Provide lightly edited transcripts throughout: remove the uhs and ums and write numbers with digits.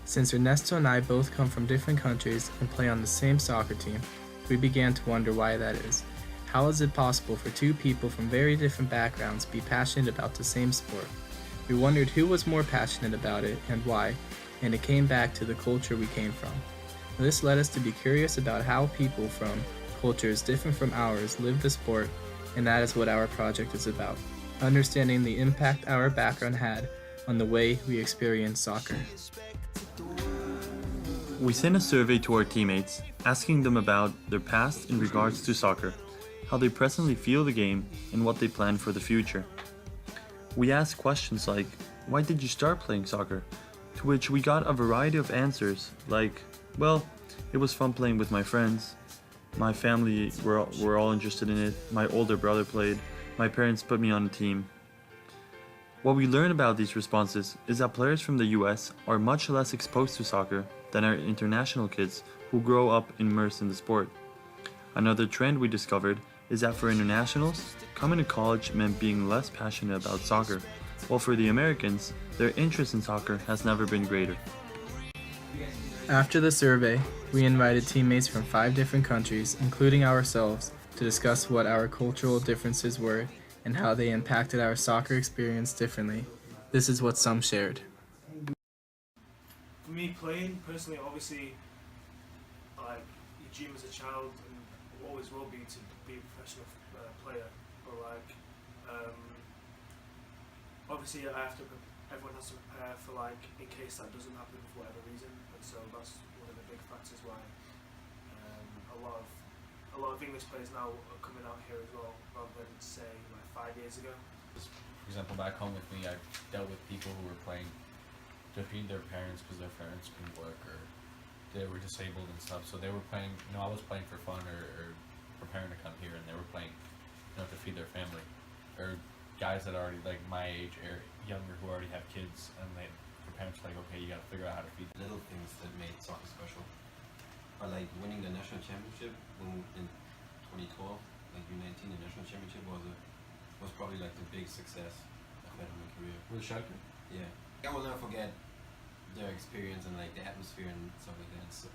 Since Ernesto and I both come from different countries and play on the same soccer team, we began to wonder why that is. How is it possible for two people from very different backgrounds be passionate about the same sport? We wondered who was more passionate about it and why, and it came back to the culture we came from. This led us to be curious about how people from cultures different from ours live the sport, and that is what our project is about, understanding the impact our background had on the way we experience soccer. We sent a survey to our teammates, asking them about their past in regards to soccer, how they presently feel the game, and what they plan for the future. We asked questions like, why did you start playing soccer? To which we got a variety of answers, like, well, it was fun playing with my friends, my family were all interested in it, my older brother played, my parents put me on a team. What we learned about these responses is that players from the US are much less exposed to soccer than our international kids who grow up immersed in the sport. Another trend we discovered is that for internationals, coming to college meant being less passionate about soccer, while for the Americans, their interest in soccer has never been greater. After the survey, we invited teammates from 5 different countries, including ourselves, to discuss what our cultural differences were and how they impacted our soccer experience differently. This is what some shared. For me, playing personally, obviously, like your dream as a child and always will be to be a professional player. But like, obviously, everyone has to prepare for like in case that doesn't happen for whatever reason, and so that's one of the big factors why a lot of English players now are coming out here as well, rather than say like 5 years ago. For example, back home with me, I dealt with people who were playing to feed their parents because their parents couldn't work or they were disabled and stuff. So they were playing, I was playing for fun or preparing to come here, and they were playing, to feed their family. Or guys that are already like my age or younger who already have kids, and their parents are like, okay, you got to figure out how to feed them. Little things that made soccer special are like winning the national championship in 2012, like U19, the national championship was probably like the big success I've had in my career. With Schalke? Yeah. I will never forget their experience and like the atmosphere and stuff like that. So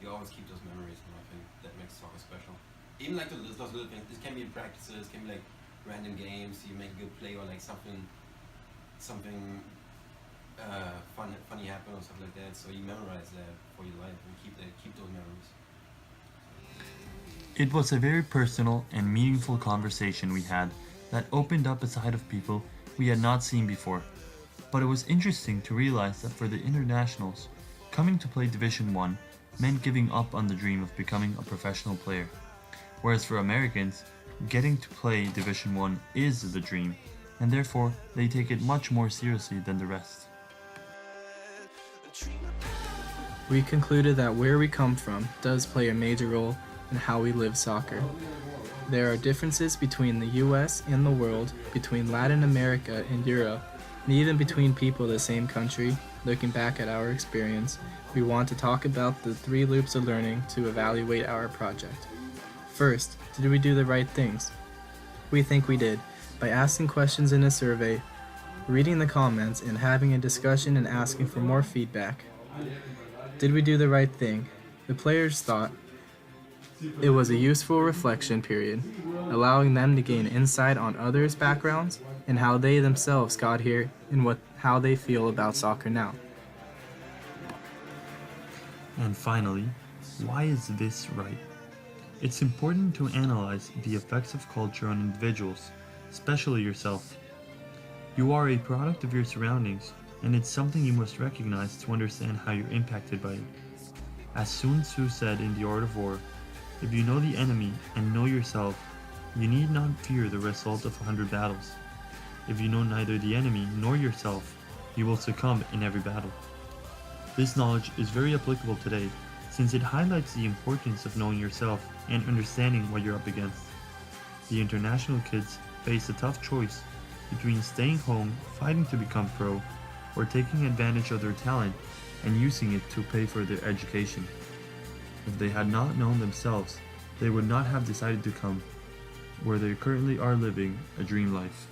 you always keep those memories, and I think that makes soccer special. Even like those little things. This can be practices, can be like random games. You make a good play or like something funny happen or stuff like that. So you memorize that for your life and keep those memories. It was a very personal and meaningful conversation we had that opened up a side of people we had not seen before. But it was interesting to realize that for the internationals, coming to play Division 1 meant giving up on the dream of becoming a professional player. Whereas for Americans, getting to play Division 1 is the dream, and therefore they take it much more seriously than the rest. We concluded that where we come from does play a major role in how we live soccer. There are differences between the US and the world, between Latin America and Europe, and even between people of the same country. Looking back at our experience, we want to talk about the 3 loops of learning to evaluate our project. First, did we do the right things? We think we did, by asking questions in a survey, reading the comments, and having a discussion and asking for more feedback. Did we do the right thing? The players thought it was a useful reflection period, allowing them to gain insight on others' backgrounds and how they themselves got here and how they feel about soccer now. And finally, why is this right? It's important to analyze the effects of culture on individuals, especially yourself. You are a product of your surroundings, and it's something you must recognize to understand how you're impacted by it. As Sun Tzu said in The Art of War, if you know the enemy and know yourself, you need not fear the result of 100 battles. If you know neither the enemy nor yourself, you will succumb in every battle. This knowledge is very applicable today, since it highlights the importance of knowing yourself and understanding what you're up against. The international kids face a tough choice between staying home fighting to become pro or taking advantage of their talent and using it to pay for their education. If they had not known themselves, they would not have decided to come, where they currently are living a dream life.